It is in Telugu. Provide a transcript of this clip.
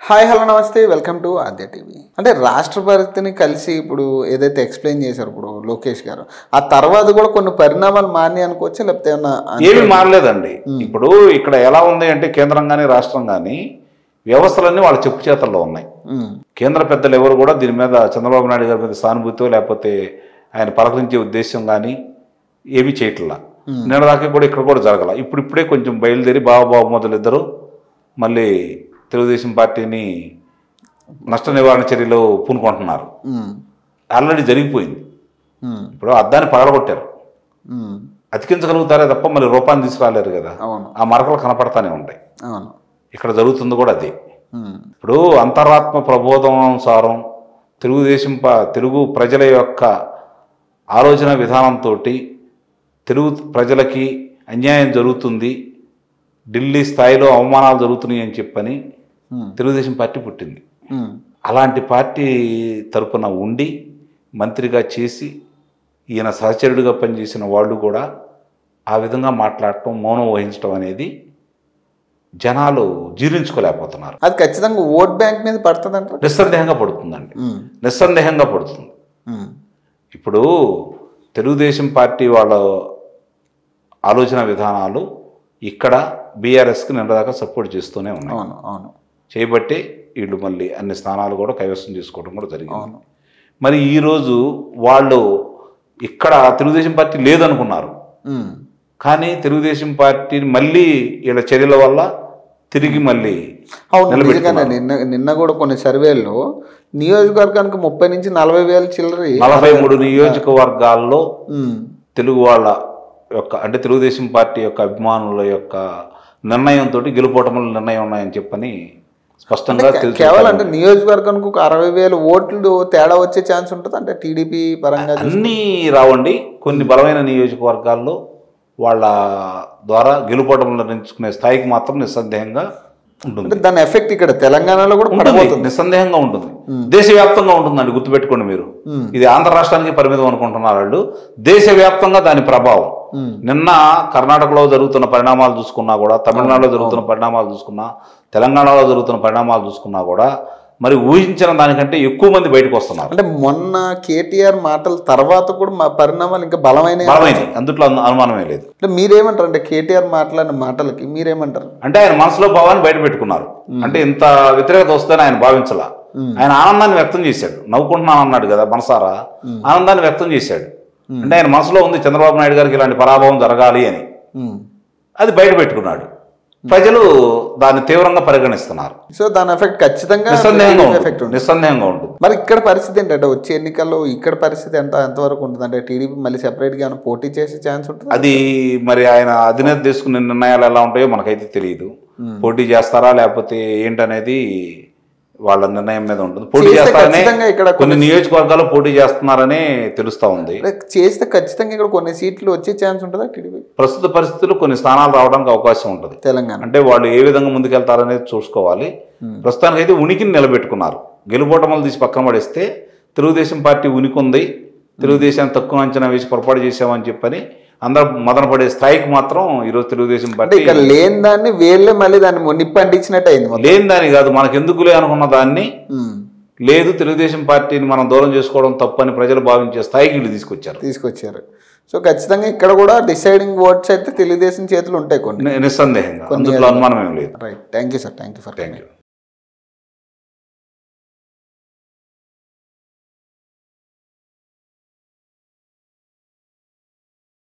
హాయ్ హలో నమస్తే వెల్కమ్ టు ఆద్య టీవీ. అంటే రాష్ట్రపతిని కలిసి ఇప్పుడు ఏదైతే ఎక్స్ప్లెయిన్ చేశారు ఇప్పుడు లోకేష్ గారు, ఆ తర్వాత కూడా కొన్ని పరిణామాలు మారి అనుకోవచ్చు, లేకపోతే ఏమి మారలేదండి. ఇప్పుడు ఇక్కడ ఎలా ఉంది అంటే కేంద్రం కానీ రాష్ట్రం కానీ వ్యవస్థలన్నీ వాళ్ళ చెప్పు చేతల్లో ఉన్నాయి. కేంద్ర పెద్దలు ఎవరు కూడా దీని మీద చంద్రబాబు నాయుడు గారి మీద సానుభూతితో లేకపోతే ఆయన పలకరించే ఉద్దేశం కానీ ఏమీ చేయట్లా. నేను దాకా కూడా ఇక్కడ కూడా జరగల. ఇప్పుడిప్పుడే కొంచెం బయలుదేరి బాబు మొదలు ఇద్దరు మళ్ళీ తెలుగుదేశం పార్టీని నష్ట నివారణ చర్యలు పూనుకుంటున్నారు. ఆల్రెడీ జరిగిపోయింది. ఇప్పుడు అద్దాన్ని పగలగొట్టారు, అతికించగలుగుతారే తప్ప మళ్ళీ రూపాన్ని తీసుకురాలేరు కదా. ఆ మరకలు కనపడతానే ఉంటాయి. ఇక్కడ జరుగుతుంది కూడా అదే. ఇప్పుడు అంతరాత్మ ప్రబోధనానుసారం తెలుగు ప్రజల యొక్క ఆలోచన విధానంతో తెలుగు ప్రజలకి అన్యాయం జరుగుతుంది, ఢిల్లీ స్థాయిలో అవమానాలు జరుగుతున్నాయి అని చెప్పని తెలుగుదేశం పార్టీ పుట్టింది. అలాంటి పార్టీ తరపున ఉండి మంత్రిగా చేసి ఈయన సహచరుడిగా పనిచేసిన వాళ్ళు కూడా ఆ విధంగా మాట్లాడటం, మౌనం వహించడం అనేది జనాలు జీర్ణించుకోలేకపోతున్నారు. అది ఖచ్చితంగా ఓట్ బ్యాంక్ మీద పడుతుందంట. నిస్సందేహంగా పడుతుందండి, నిస్సందేహంగా పడుతుంది. ఇప్పుడు తెలుగుదేశం పార్టీ వాళ్ళ ఆలోచన విధానాలు ఇక్కడ బీఆర్ఎస్కి నిన్నదాకా సపోర్ట్ చేస్తూనే ఉన్నాయి. చేయబట్టే వీళ్ళు మళ్ళీ అన్ని స్థానాలు కూడా కైవసం చేసుకోవడం కూడా జరిగింది. మరి ఈరోజు వాళ్ళు ఇక్కడ తెలుగుదేశం పార్టీ లేదనుకున్నారు, కానీ తెలుగుదేశం పార్టీని మళ్ళీ వీళ్ళ చర్యల వల్ల తిరిగి మళ్ళీ నిన్న కూడా కొన్ని సర్వేల్లో నియోజకవర్గానికి 30 నుంచి 40,000 చిల్లర 43 నియోజకవర్గాల్లో తెలుగు వాళ్ళ యొక్క అంటే తెలుగుదేశం పార్టీ యొక్క అభిమానుల యొక్క నిర్ణయంతో గెలుపోవటముల నిర్ణయం ఉన్నాయని చెప్పని స్పష్టంగా కేవలం అంటే నియోజకవర్గానికి 60,000 ఓట్లు తేడా వచ్చే ఛాన్స్ ఉంటుంది. అంటే టీడీపీ పరంగా అన్నీ రావండి. కొన్ని బలమైన నియోజకవర్గాల్లో వాళ్ళ ద్వారా గెలుపోవటం నిర్ణయించుకునే స్థాయికి మాత్రం నిస్సందేహంగా ఉంటుంది. దాని ఎఫెక్ట్ ఇక్కడ తెలంగాణలో కూడా ఉంటుంది, నిస్సందేహంగా ఉంటుంది. దేశవ్యాప్తంగా ఉంటుందండి, గుర్తుపెట్టుకోండి. మీరు ఇది ఆంధ్ర రాష్ట్రానికి పరిమితం అనుకుంటున్నారు వాళ్ళు. దేశవ్యాప్తంగా దాని ప్రభావం నిన్న కర్ణాటకలో జరుగుతున్న పరిణామాలు చూసుకున్నా కూడా, తమిళనాడులో జరుగుతున్న పరిణామాలు చూసుకున్నా, తెలంగాణలో జరుగుతున్న పరిణామాలు చూసుకున్నా కూడా మరి ఊహించిన దానికంటే ఎక్కువ మంది బయటకు వస్తున్నారు. అంటే మొన్న కేటీఆర్ మాటల తర్వాత కూడా మా పరిణామాలు ఇంకా బలమైనవి, అందుట్లో అనుమానమే లేదు. అంటే మీరేమంటారు? అంటే కేటీఆర్ మాట్లాడిన మాటలకి మీరేమంటారు? అంటే ఆయన మనసులో భావాన్ని బయట పెట్టుకున్నారు. అంటే ఇంత వ్యతిరేకత వస్తుందని ఆయన భావించలా. ఆయన ఆనందాన్ని వ్యక్తం చేశాడు. నవ్వుకుంటున్నాను అన్నాడు కదా, మనసారా ఆనందాన్ని వ్యక్తం చేశాడు. అంటే ఆయన మనసులో ఉంది చంద్రబాబు నాయుడు గారికి ఇలాంటి పరాభవం జరగాలి అని. అది బయట పెట్టుకున్నాడు. ప్రజలు దాన్ని తీవ్రంగా పరిగణిస్తున్నారు. సో దాని ఎఫెక్ట్ ఖచ్చితంగా నిస్సందేహంగా ఉంటుంది. మరి ఇక్కడ పరిస్థితి ఏంటంటే వచ్చే ఎన్నికల్లో ఇక్కడ పరిస్థితి ఎంతవరకు ఉంటుంది? అంటే టీడీపీ మళ్ళీ సెపరేట్గా పోటీ చేసే ఛాన్స్ ఉంటుంది. అది మరి ఆయన అధినేత తీసుకునే నిర్ణయాలు ఎలా ఉంటాయో మనకైతే తెలియదు. పోటీ చేస్తారా లేకపోతే ఏంటనేది వాళ్ళ నిర్ణయం మీద ఉంటుంది. పోటీ చేస్తారనే ఇక్కడ కొన్ని నియోజకవర్గాల్లో పోటీ చేస్తున్నారనే తెలుస్తా ఉంది. చేస్తే ఖచ్చితంగా ఇక్కడ కొన్ని సీట్లు వచ్చే ఛాన్స్ ఉంటుందా టీడీపీ? ప్రస్తుత పరిస్థితుల్లో కొన్ని స్థానాలు రావడానికి అవకాశం ఉంటుంది తెలంగాణ. అంటే వాళ్ళు ఏ విధంగా ముందుకెళ్తారనేది చూసుకోవాలి. ప్రస్తుతానికి అయితే ఉనికిని నిలబెట్టుకున్నారు. గెలుపోటములు తీసి పక్కన పడేస్తే తెలుగుదేశం పార్టీ ఉనికి ఉంది, తెలుగుదేశాన్ని తక్కువ అంచనా వేసి పొరపాటు చేసామని చెప్పని అందరూ మదన పడే స్థాయికి మాత్రం ఈరోజు తెలుగుదేశం పార్టీ ఇక్కడ లేని దాన్ని వీళ్ళే మళ్ళీ దాన్ని నిప్పంటించినట్టు అయింది. లేని దాన్ని కాదు, మనకు ఎందుకులే అనుకున్న దాన్ని లేదు తెలుగుదేశం పార్టీని మనం దూరం చేసుకోవడం తప్పని ప్రజలు భావించే స్థాయికి వీళ్ళు తీసుకొచ్చారు. సో ఖచ్చితంగా ఇక్కడ కూడా డిసైడింగ్ ఓట్స్ అయితే తెలుగుదేశం చేతులు ఉంటాయి కొన్ని, నిస్సందేహంగా, అందులో అనుమానం ఏం లేదు. Right, thank you sir, thank you.